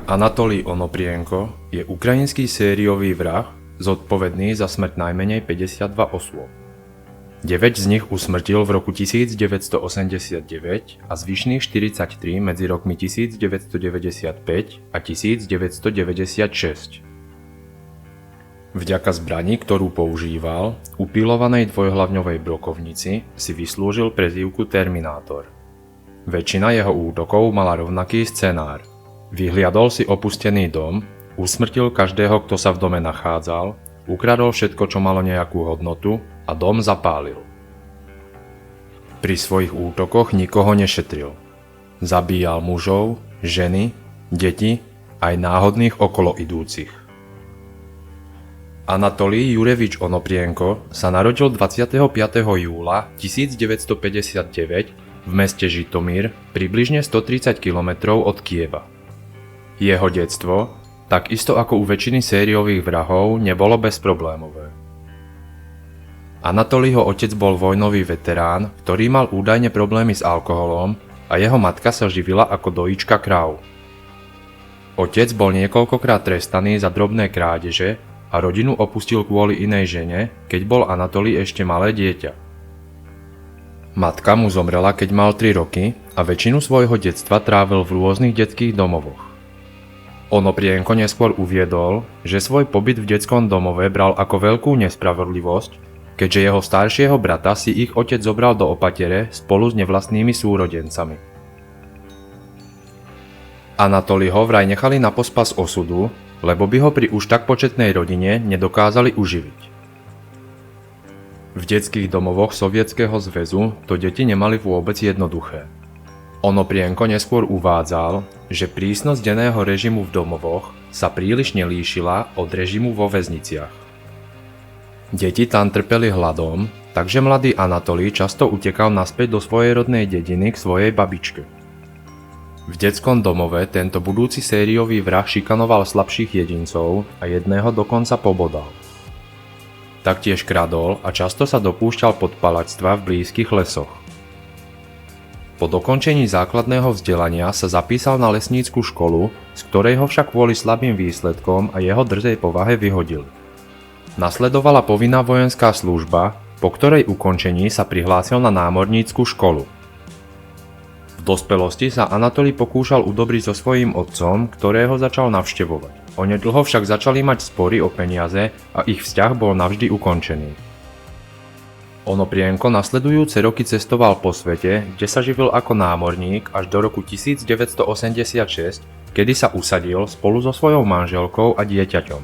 Anatolij Onoprienko je ukrajinský sériový vrah, zodpovedný za smrť najmenej 52 osôb. 9 z nich usmrtil v roku 1989 a zvyšných 43 medzi rokmi 1995 a 1996. Vďaka zbrani, ktorú používal, upilovanej dvojhlavňovej brokovnici, si vyslúžil prezývku Terminátor. Väčšina jeho útokov mala rovnaký scenár. Vyhliadol si opustený dom, usmrtil každého, kto sa v dome nachádzal, ukradol všetko, čo malo nejakú hodnotu a dom zapálil. Pri svojich útokoch nikoho nešetril. Zabíjal mužov, ženy, deti aj náhodných okoloidúcich. Anatolij Jurevič Onoprienko sa narodil 25. júla 1959 v meste Žitomír, približne 130 km od Kieva. Jeho detstvo, takisto ako u väčšiny sériových vrahov, nebolo bezproblémové. Anatolího otec bol vojnový veterán, ktorý mal údajne problémy s alkoholom a jeho matka sa živila ako dojíčka kráv. Otec bol niekoľkokrát trestaný za drobné krádeže a rodinu opustil kvôli inej žene, keď bol Anatolij ešte malé dieťa. Matka mu zomrela, keď mal 3 roky a väčšinu svojho detstva trávil v rôznych detských domovoch. Onoprienko neskôr uviedol, že svoj pobyt v detskom domove bral ako veľkú nespravodlivosť, keďže jeho staršieho brata si ich otec zobral do opatere spolu s nevlastnými súrodencami. Anatolij ho vraj nechali na pospas osudu, lebo by ho pri už tak početnej rodine nedokázali uživiť. V detských domovoch Sovietskeho zväzu to deti nemali vôbec jednoduché. Onoprienko neskôr uvádzal, že prísnosť denného režimu v domovoch sa príliš nelíšila od režimu vo väzniciach. Deti tam trpeli hladom, takže mladý Anatolij často utekal naspäť do svojej rodnej dediny k svojej babičke. V detskom domove tento budúci sériový vrah šikanoval slabších jedincov a jedného dokonca pobodal. Taktiež kradol a často sa dopúšťal podpalačstva v blízkych lesoch. Po dokončení základného vzdelania sa zapísal na lesnícku školu, z ktorej ho však kvôli slabým výsledkom a jeho drzej povahe vyhodili. Nasledovala povinná vojenská služba, po ktorej ukončení sa prihlásil na námornícku školu. V dospelosti sa Anatolij pokúšal udobriť so svojím otcom, ktorého začal navštevovať. Onedlho však začali mať spory o peniaze a ich vzťah bol navždy ukončený. Onoprienko nasledujúce roky cestoval po svete, kde sa živil ako námorník až do roku 1986, kedy sa usadil spolu so svojou manželkou a dieťaťom.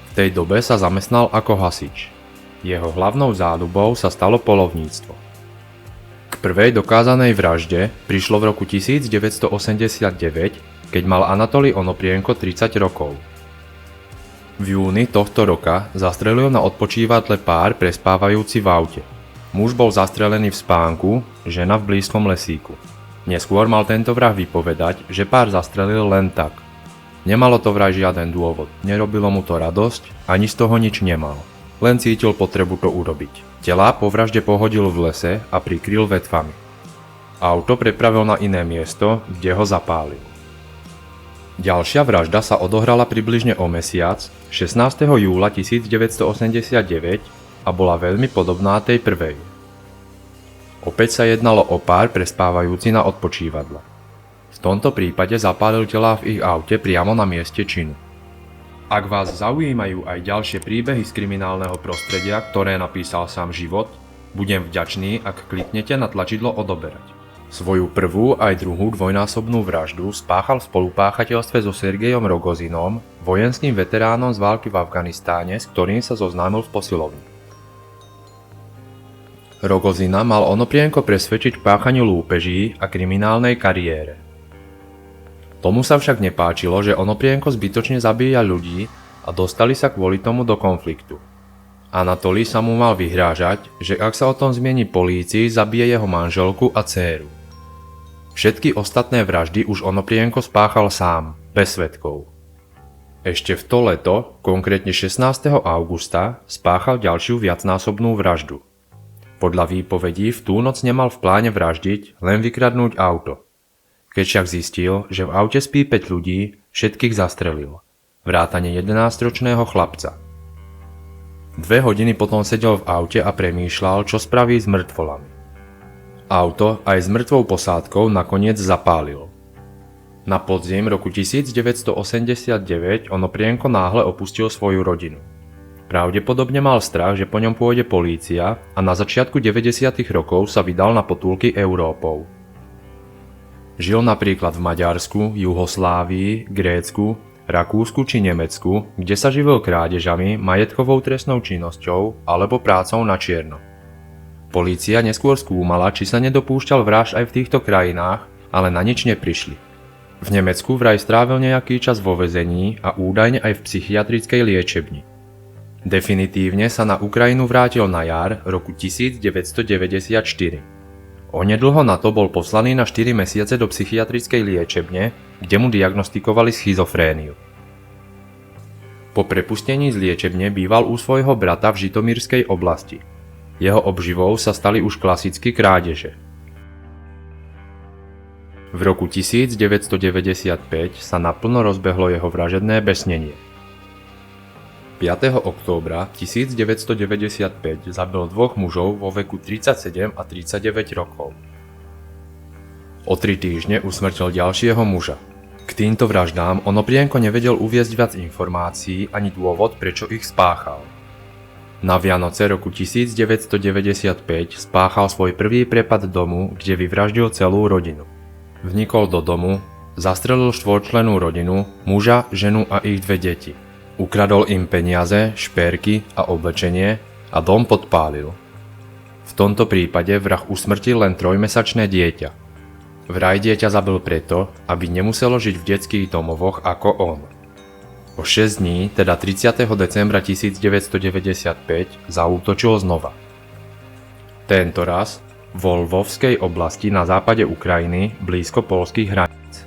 V tej dobe sa zamestnal ako hasič. Jeho hlavnou záľubou sa stalo poľovníctvo. K prvej dokázanej vražde prišlo v roku 1989, keď mal Anatolij Onoprienko 30 rokov. V júni tohto roka zastrelil na odpočívadle pár prespávajúci v aute. Muž bol zastrelený v spánku, žena v blízkom lesíku. Neskôr mal tento vrah vypovedať, že pár zastrelil len tak. Nemalo to vraj žiaden dôvod, nerobilo mu to radosť, ani z toho nič nemal. Len cítil potrebu to urobiť. Telá po vražde pohodil v lese a prikryl vetvami. Auto prepravil na iné miesto, kde ho zapálil. Ďalšia vražda sa odohrala približne o mesiac, 16. júla 1989 a bola veľmi podobná tej prvej. Opäť sa jednalo o pár prespávajúci na odpočívadle. V tomto prípade zapálil telá v ich aute priamo na mieste činu. Ak vás zaujímajú aj ďalšie príbehy z kriminálneho prostredia, ktoré napísal sám život, budem vďačný, ak kliknete na tlačidlo odoberať. Svoju prvú aj druhú dvojnásobnú vraždu spáchal v spolupáchateľstve so Sergejom Rogozinom, vojenským veteránom z války v Afganistáne, s ktorým sa zoznámil v posilovni. Rogozina mal Onoprienko presvedčiť k páchaniu lúpeží a kriminálnej kariére. Tomu sa však nepáčilo, že Onoprienko zbytočne zabíja ľudí a dostali sa kvôli tomu do konfliktu. Anatolij sa mu mal vyhrážať, že ak sa o tom zmieni polícii, zabije jeho manželku a dcéru. Všetky ostatné vraždy už Onoprienko spáchal sám, bez svedkov. Ešte v to leto, konkrétne 16. augusta, spáchal ďalšiu viacnásobnú vraždu. Podľa výpovedí v tú noc nemal v pláne vraždiť, len vykradnúť auto. Keď však zistil, že v aute spí 5 ľudí, všetkých zastrelil, vrátane 11-ročného chlapca. 2 hodiny potom sedel v aute a premýšľal, čo spraví s mŕtvolami. Auto aj s mŕtvou posádkou nakoniec zapálil. Na podzim roku 1989 Onoprienko náhle opustil svoju rodinu. Pravdepodobne mal strach, že po ňom pôjde polícia a na začiatku 90. rokov sa vydal na potulky Európou. Žil napríklad v Maďarsku, Juhoslávii, Grécku, Rakúsku či Nemecku, kde sa živil krádežami, majetkovou trestnou činnosťou alebo prácou na čierno. Polícia neskôr skúmala, či sa nedopúšťal vražd aj v týchto krajinách, ale na nič neprišli. V Nemecku vraj strávil nejaký čas vo väzení a údajne aj v psychiatrickej liečebni. Definitívne sa na Ukrajinu vrátil na jar roku 1994. Onedlho na to bol poslaný na 4 mesiace do psychiatrickej liečebne, kde mu diagnostikovali schizofréniu. Po prepustení z liečebne býval u svojho brata v Žitomírskej oblasti. Jeho obživou sa stali už klasicky krádeže. V roku 1995 sa naplno rozbehlo jeho vražedné besnenie. 5. októbra 1995 zabil 2 mužov vo veku 37 a 39 rokov. O 3 týždne usmrtil ďalšieho muža. K týmto vraždám Onoprienko nevedel uviesť viac informácií ani dôvod, prečo ich spáchal. Na Vianoce roku 1995 spáchal svoj prvý prepad domu, kde vyvraždil celú rodinu. Vnikol do domu, zastrelil 4-člennú rodinu, muža, ženu a ich 2 deti. Ukradol im peniaze, šperky a oblečenie a dom podpálil. V tomto prípade vrah usmrtil len 3-mesačné dieťa. Vraj dieťa zabil preto, aby nemuselo žiť v detských domovoch ako on. O 6 dní, teda 30. decembra 1995, zaútočil znova. Tento raz vo Lvovskej oblasti na západe Ukrajiny, blízko poľských hraníc.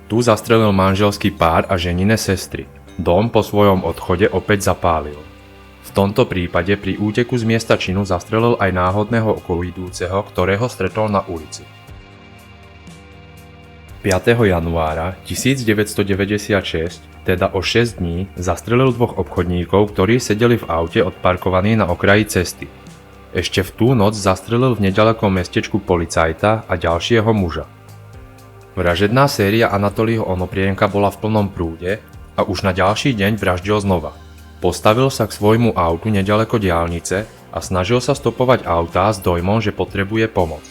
Tu zastrelil manželský pár a ženine sestry. Dom po svojom odchode opäť zapálil. V tomto prípade pri úteku z miesta činu zastrelil aj náhodného okoloidúceho, ktorého stretol na ulici. 5. januára 1996, teda o 6 dní, zastrelil 2 obchodníkov, ktorí sedeli v aute odparkovaní na okraji cesty. Ešte v tú noc zastrelil v nedalekom mestečku policajta a ďalšieho muža. Vražedná séria Anatolího Onoprienka bola v plnom prúde a už na ďalší deň vraždil znova. Postavil sa k svojmu autu nedaleko diaľnice a snažil sa stopovať autá s dojmom, že potrebuje pomoc.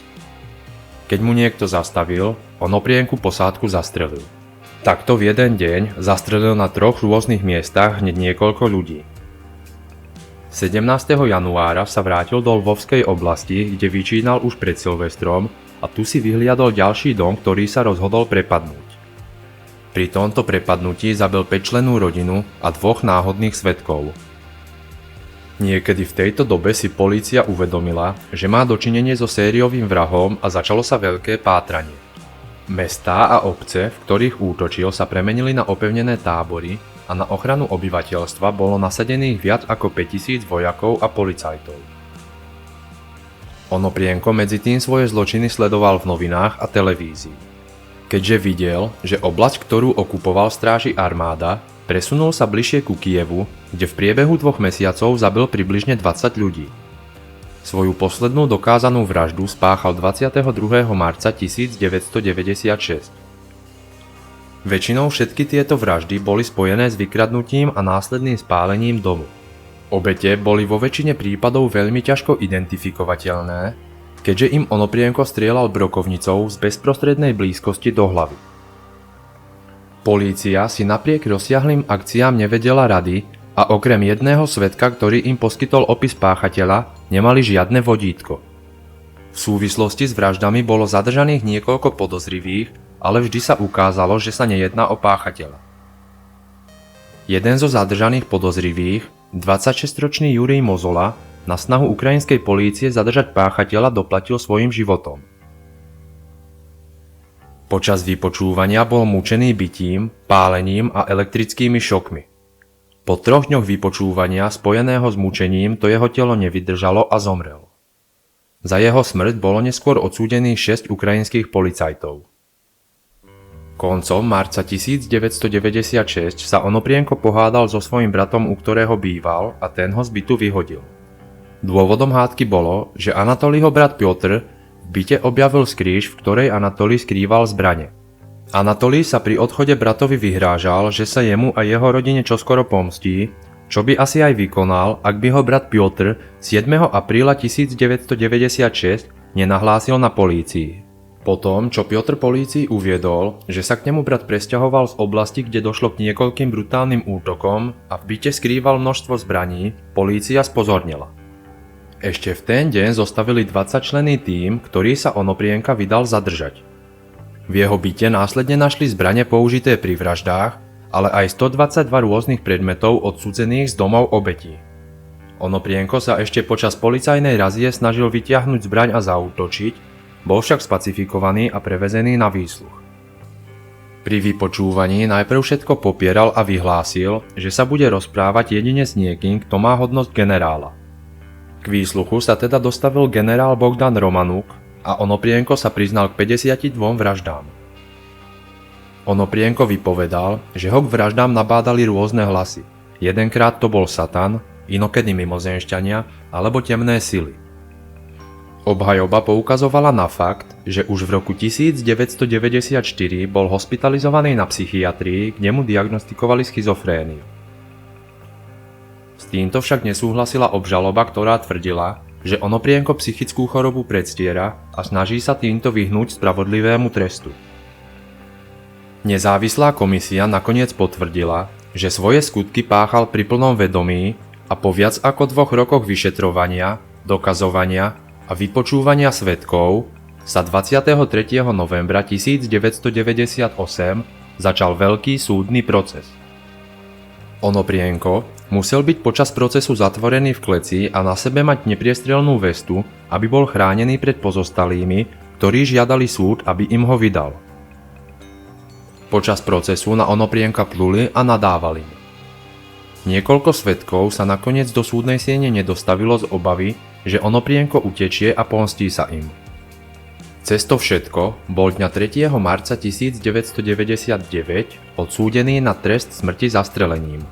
Keď mu niekto zastavil, Onoprienku posádku zastrelil. Takto v jeden deň zastrelil na 3 rôznych miestach hneď niekoľko ľudí. 17. januára sa vrátil do Lvovskej oblasti, kde vyčínal už pred Silvestrom a tu si vyhliadol ďalší dom, ktorý sa rozhodol prepadnúť. Pri tomto prepadnutí zabil 5-člennú rodinu a 2 náhodných svedkov. Niekedy v tejto dobe si polícia uvedomila, že má dočinenie so sériovým vrahom a začalo sa veľké pátranie. Mestá a obce, v ktorých útočil, sa premenili na opevnené tábory a na ochranu obyvateľstva bolo nasadených viac ako 5000 vojakov a policajtov. Onoprienko medzi tým svoje zločiny sledoval v novinách a televízii. Keďže videl, že oblasť, ktorú okupoval, stráži armáda, presunul sa bližšie ku Kyjevu, kde v priebehu 2 mesiacov zabil približne 20 ľudí. Svoju poslednú dokázanú vraždu spáchal 22. marca 1996. Väčšinou všetky tieto vraždy boli spojené s vykradnutím a následným spálením domu. Obete boli vo väčšine prípadov veľmi ťažko identifikovateľné, keďže im Onoprienko strieľal brokovnicou z bezprostrednej blízkosti do hlavy. Polícia si napriek rozsiahlym akciám nevedela rady a okrem jedného svedka, ktorý im poskytol opis páchateľa, nemali žiadne vodítko. V súvislosti s vraždami bolo zadržaných niekoľko podozrivých, ale vždy sa ukázalo, že sa nejedná o páchateľa. Jeden zo zadržaných podozrivých, 26-ročný Jurij Mozola, na snahu ukrajinskej polície zadržať páchateľa doplatil svojim životom. Počas vypočúvania bol mučený bitím, pálením a elektrickými šokmi. Po 3 dňoch vypočúvania spojeného s mučením to jeho telo nevydržalo a zomrel. Za jeho smrť bolo neskôr odsúdených 6 ukrajinských policajtov. Koncom marca 1996 sa Onoprienko pohádal so svojím bratom, u ktorého býval, a ten ho z bytu vyhodil. Dôvodom hádky bolo, že Anatolího brat Piotr v byte objavil skrýž, v ktorej Anatolí skrýval zbrane. Anatolí sa pri odchode bratovi vyhrážal, že sa jemu a jeho rodine čoskoro pomstí, čo by asi aj vykonal, ak by ho brat Piotr 7. apríla 1996 nenahlásil na polícii. Potom, čo Piotr polícii uviedol, že sa k nemu brat presťahoval z oblasti, kde došlo k niekoľkým brutálnym útokom a v byte skrýval množstvo zbraní, polícia spozornila. Ešte v ten deň zostavili 20-členný tím, ktorý sa Onoprienka vydal zadržať. V jeho byte následne našli zbrane použité pri vraždách, ale aj 122 rôznych predmetov odsúdených z domov obetí. Onoprienko sa ešte počas policajnej razie snažil vytiahnuť zbraň a zaútočiť, bol však spacifikovaný a prevezený na výsluch. Pri vypočúvaní najprv všetko popieral a vyhlásil, že sa bude rozprávať jedine s niekým, kto má hodnosť generála. K výsluchu sa teda dostavil generál Bogdan Romanuk a Onoprienko sa priznal k 52 vraždám. Onoprienko vypovedal, že ho k vraždám nabádali rôzne hlasy. Jedenkrát to bol Satan, inokedy mimozemšťania alebo temné sily. Obhajoba poukazovala na fakt, že už v roku 1994 bol hospitalizovaný na psychiatrii, kde mu diagnostikovali schizofréniu. S týmto však nesúhlasila obžaloba, ktorá tvrdila, že Onoprienko psychickú chorobu predstiera a snaží sa týmto vyhnúť spravodlivému trestu. Nezávislá komisia nakoniec potvrdila, že svoje skutky páchal pri plnom vedomí a po viac ako 2 rokoch vyšetrovania, dokazovania a vypočúvania svedkov sa 23. novembra 1998 začal veľký súdny proces. Onoprienko musel byť počas procesu zatvorený v kleci a na sebe mať nepriestrelnú vestu, aby bol chránený pred pozostalými, ktorí žiadali súd, aby im ho vydal. Počas procesu na Onoprienka pluli a nadávali. Niekoľko svedkov sa nakoniec do súdnej siene nedostavilo z obavy, že Onoprienko utečie a pomstí sa im. Cez to všetko bol dňa 3. marca 1999 odsúdený na trest smrti zastrelením.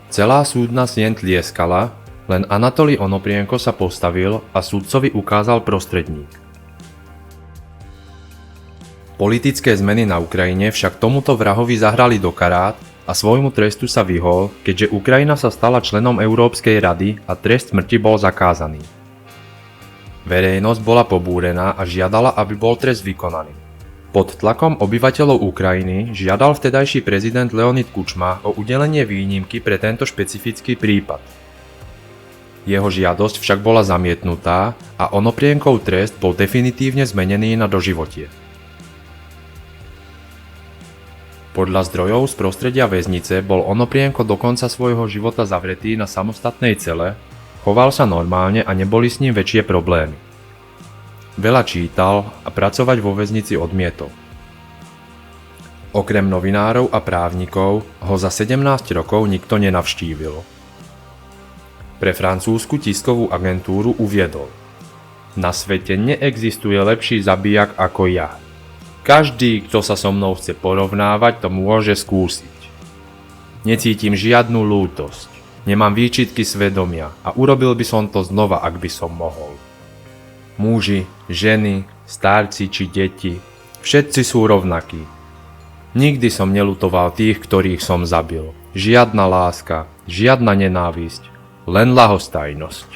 Celá súdna sieň tlieskala, len Anatolí Onoprienko sa postavil a sudcovi ukázal prostredník. Politické zmeny na Ukrajine však tomuto vrahovi zahrali do karát a svojmu trestu sa vyhol, keďže Ukrajina sa stala členom Európskej rady a trest smrti bol zakázaný. Verejnosť bola pobúrená a žiadala, aby bol trest vykonaný. Pod tlakom obyvateľov Ukrajiny žiadal vtedajší prezident Leonid Kučma o udelenie výnimky pre tento špecifický prípad. Jeho žiadosť však bola zamietnutá a Onoprienkov trest bol definitívne zmenený na doživotie. Podľa zdrojov z prostredia väznice bol Onoprienko do konca svojho života zavretý na samostatnej cele, choval sa normálne a neboli s ním väčšie problémy. Veľa čítal a pracovať vo väznici odmietol. Okrem novinárov a právnikov ho za 17 rokov nikto nenavštívil. Pre francúzsku tiskovú agentúru uviedol: Na svete neexistuje lepší zabijak ako ja. Každý, kto sa so mnou chce porovnávať, to môže skúsiť. Necítim žiadnu lútosť, nemám výčitky svedomia a urobil by som to znova, ak by som mohol. Muži, ženy, starci či deti, všetci sú rovnakí. Nikdy som neľutoval tých, ktorých som zabil. Žiadna láska, žiadna nenávisť, len ľahostajnosť.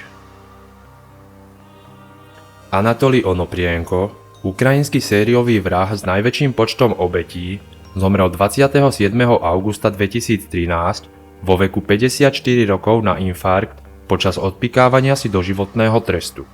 Anatolí Onoprienko, ukrajinský sériový vrah s najväčším počtom obetí, zomrel 27. augusta 2013 vo veku 54 rokov na infarkt počas odpykávania si doživotného trestu.